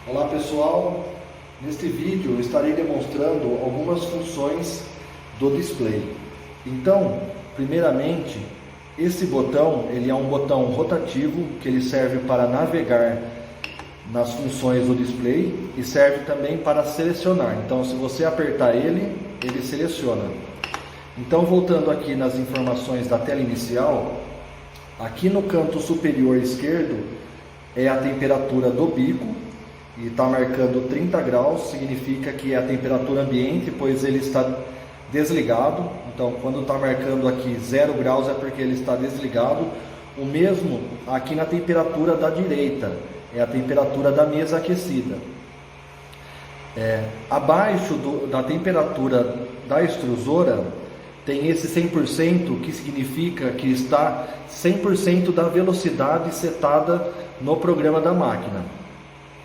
Olá pessoal, neste vídeo eu estarei demonstrando algumas funções do display. Então, primeiramente, esse botão ele é um botão rotativo que ele serve para navegar nas funções do display e serve também para selecionar. Então, se você apertar ele seleciona. Então, voltando aqui nas informações da tela inicial, aqui no canto superior esquerdo é a temperatura do bico e está marcando 30 graus, significa que é a temperatura ambiente, pois ele está desligado. Então, quando está marcando aqui 0 graus é porque ele está desligado. O mesmo aqui na temperatura da direita, é a temperatura da mesa aquecida. Abaixo da temperatura da extrusora tem esse 100%, que significa que está 100% da velocidade setada no programa da máquina.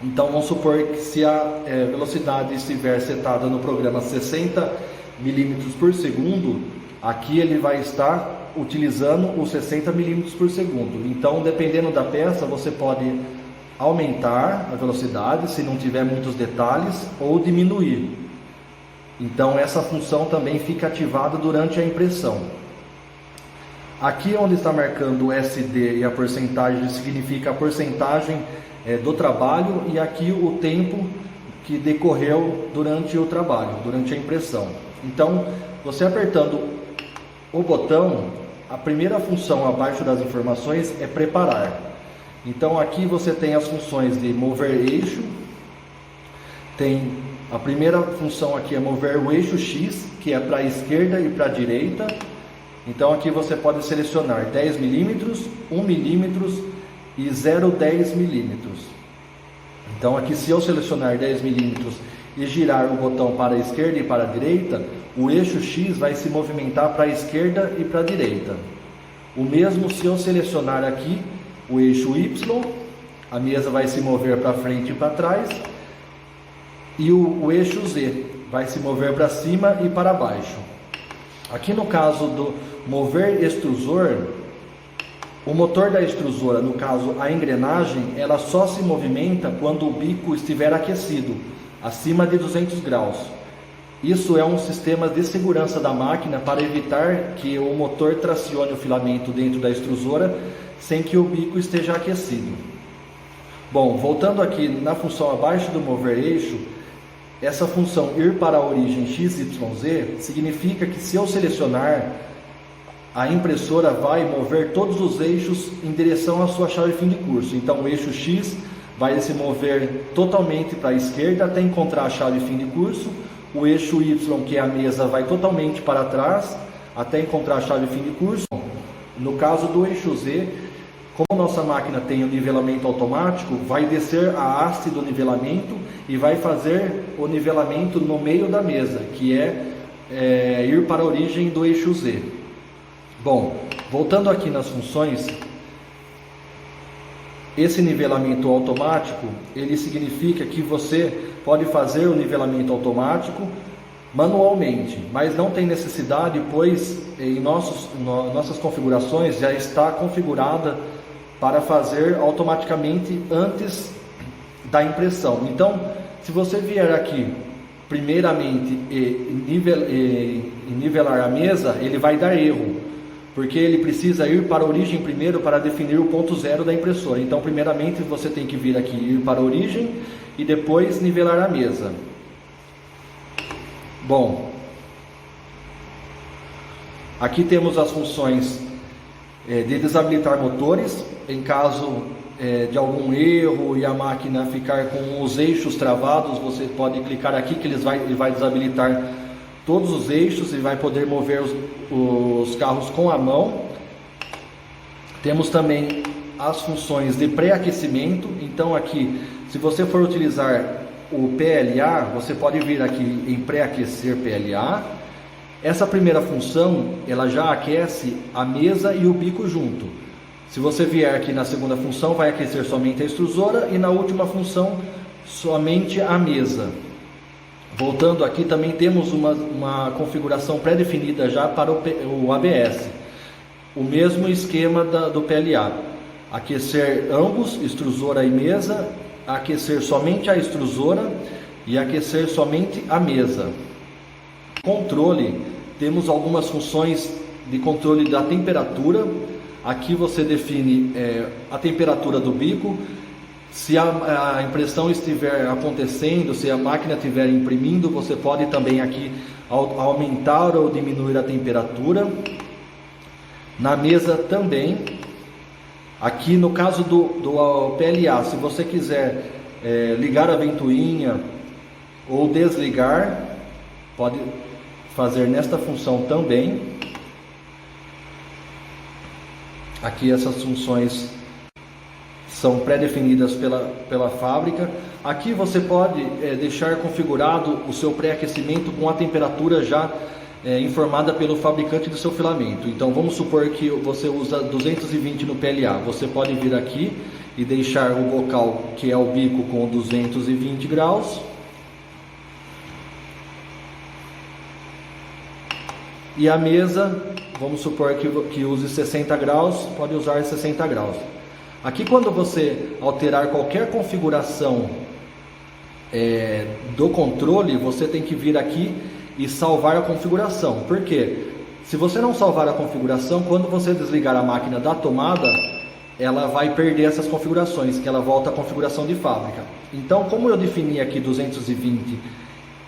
Então vamos supor que se a velocidade estiver setada no programa 60 milímetros por segundo, aqui ele vai estar utilizando os 60 milímetros por segundo. Então, dependendo da peça, você pode aumentar a velocidade se não tiver muitos detalhes ou diminuir. Então essa função também fica ativada durante a impressão. Aqui onde está marcando o SD e a porcentagem significa a porcentagem do trabalho, e aqui o tempo que decorreu durante o trabalho, durante a impressão. Então, você apertando o botão, a primeira função abaixo das informações é preparar. Então aqui você tem as funções de mover eixo, tem a primeira função aqui é mover o eixo X, que é para a esquerda e para a direita. Então aqui você pode selecionar 10 milímetros, 1 milímetros e 0,10 milímetros. Então aqui, se eu selecionar 10 milímetros e girar o botão para a esquerda e para a direita, o eixo X vai se movimentar para a esquerda e para a direita. O mesmo se eu selecionar aqui o eixo Y, a mesa vai se mover para frente e para trás, e o eixo Z vai se mover para cima e para baixo. Aqui no caso do mover extrusor, o motor da extrusora, no caso a engrenagem, ela só se movimenta quando o bico estiver aquecido, acima de 200 graus. Isso é um sistema de segurança da máquina para evitar que o motor tracione o filamento dentro da extrusora sem que o bico esteja aquecido. Bom, voltando aqui na função abaixo do mover eixo, essa função ir para a origem XYZ significa que se eu selecionar, a impressora vai mover todos os eixos em direção à sua chave fim de curso. Então o eixo X vai se mover totalmente para a esquerda até encontrar a chave fim de curso. O eixo Y, que é a mesa, vai totalmente para trás até encontrar a chave fim de curso. No caso do eixo Z, como nossa máquina tem o nivelamento automático, vai descer a haste do nivelamento e vai fazer o nivelamento no meio da mesa, que é ir para a origem do eixo Z. Bom, voltando aqui nas funções, esse nivelamento automático, ele significa que você pode fazer o nivelamento automático manualmente, mas não tem necessidade, pois em nossas configurações já está configurada para fazer automaticamente antes da impressão. Então, se você vier aqui primeiramente e nivelar a mesa, ele vai dar erro, porque ele precisa ir para a origem primeiro para definir o ponto zero da impressora. Então, primeiramente você tem que vir aqui, ir para a origem e depois nivelar a mesa. Bom, aqui temos as funções de desabilitar motores, em caso de algum erro e a máquina ficar com os eixos travados, você pode clicar aqui que ele vai desabilitar todos os eixos e vai poder mover os carros com a mão. Temos também as funções de pré-aquecimento. Então aqui, se você for utilizar o PLA, você pode vir aqui em pré-aquecer PLA. Essa primeira função, ela já aquece a mesa e o bico junto. Se você vier aqui na segunda função, vai aquecer somente a extrusora, e na última função, somente a mesa. Voltando aqui, também temos uma configuração pré-definida já para o ABS. O mesmo esquema do PLA. Aquecer ambos, extrusora e mesa, aquecer somente a extrusora e aquecer somente a mesa. Controle, temos algumas funções de controle da temperatura. Aqui você define a temperatura do bico. Se a impressão estiver acontecendo, se a máquina estiver imprimindo, você pode também aqui aumentar ou diminuir a temperatura. Na mesa também. Aqui no caso do PLA, se você quiser ligar a ventoinha ou desligar, pode fazer nesta função também. Aqui essas funções são pré-definidas pela fábrica. Aqui você pode deixar configurado o seu pré-aquecimento com a temperatura já informada pelo fabricante do seu filamento. Então vamos supor que você usa 220 no PLA. Você pode vir aqui e deixar o bocal, que é o bico, com 220 graus. E a mesa, vamos supor que use 60 graus, pode usar 60 graus. Aqui, quando você alterar qualquer configuração do controle, você tem que vir aqui e salvar a configuração. Por quê? Se você não salvar a configuração, quando você desligar a máquina da tomada, ela vai perder essas configurações, que ela volta à configuração de fábrica. Então, como eu defini aqui 220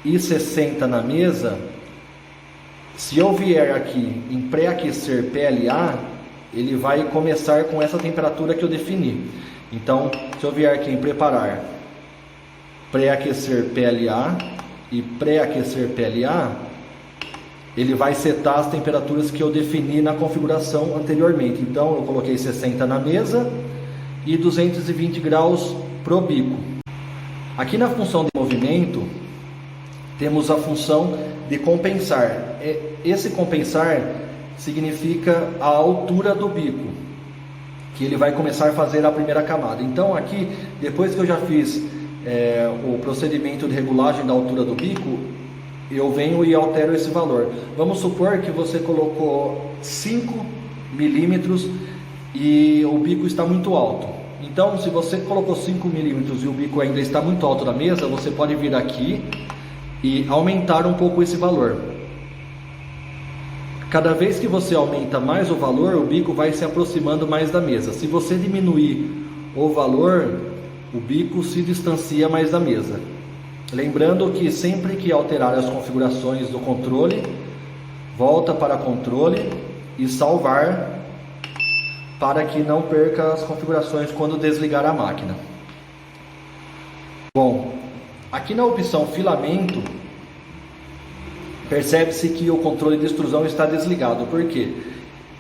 e 60 na mesa, se eu vier aqui em pré-aquecer PLA, ele vai começar com essa temperatura que eu defini. Então, se eu vier aqui em preparar, pré-aquecer PLA e pré-aquecer PLA, ele vai setar as temperaturas que eu defini na configuração anteriormente. Então, eu coloquei 60 na mesa e 220 graus pro bico. Aqui na função de movimento, temos a função de compensar. Esse compensar significa a altura do bico, que ele vai começar a fazer a primeira camada. Então aqui, depois que eu já fiz o procedimento de regulagem da altura do bico, eu venho e altero esse valor. Vamos supor que você colocou 5 milímetros e o bico está muito alto. Então, se você colocou 5 milímetros e o bico ainda está muito alto na mesa, você pode vir aqui e aumentar um pouco esse valor. Cada vez que você aumenta mais o valor, o bico vai se aproximando mais da mesa. Se você diminuir o valor, o bico se distancia mais da mesa. Lembrando que sempre que alterar as configurações do controle, volta para controle e salvar, para que não perca as configurações quando desligar a máquina. Bom, aqui na opção filamento, percebe-se que o controle de extrusão está desligado. Por quê?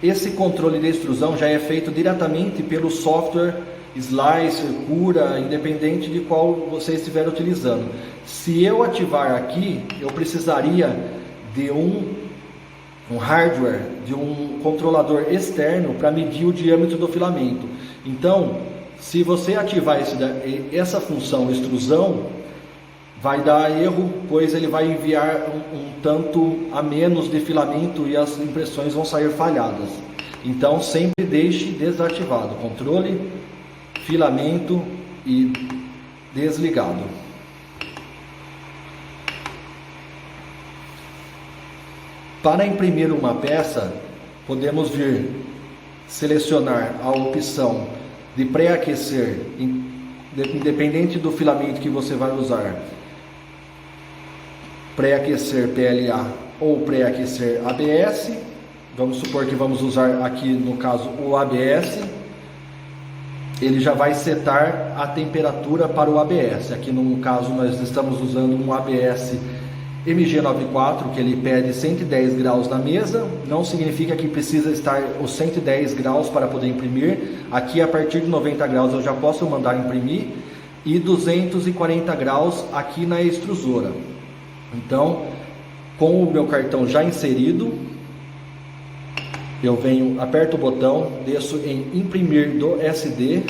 Esse controle de extrusão já é feito diretamente pelo software Slicer, Cura, independente de qual você estiver utilizando. Se eu ativar aqui, eu precisaria de um hardware, de um controlador externo para medir o diâmetro do filamento. Então, se você ativar essa função extrusão, vai dar erro, pois ele vai enviar um tanto a menos de filamento e as impressões vão sair falhadas. Então sempre deixe desativado controle, filamento e desligado. Para imprimir uma peça, podemos vir selecionar a opção de pré-aquecer, independente do filamento que você vai usar, pré-aquecer PLA ou pré-aquecer ABS. Vamos supor que vamos usar aqui no caso o ABS. Ele já vai setar a temperatura para o ABS. Aqui no caso nós estamos usando um ABS MG94, que ele pede 110 graus na mesa. Não significa que precisa estar os 110 graus para poder imprimir. Aqui a partir de 90 graus eu já posso mandar imprimir. E 240 graus aqui na extrusora. Então, com o meu cartão já inserido, eu venho, aperto o botão, desço em imprimir do SD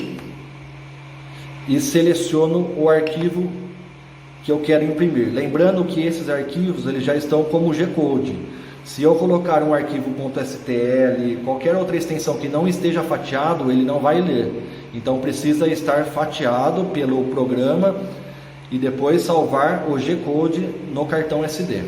e seleciono o arquivo que eu quero imprimir. Lembrando que esses arquivos eles já estão como G-Code. Se eu colocar um arquivo .stl, qualquer outra extensão que não esteja fatiado, ele não vai ler. Então precisa estar fatiado pelo programa e depois salvar o G-Code no cartão SD.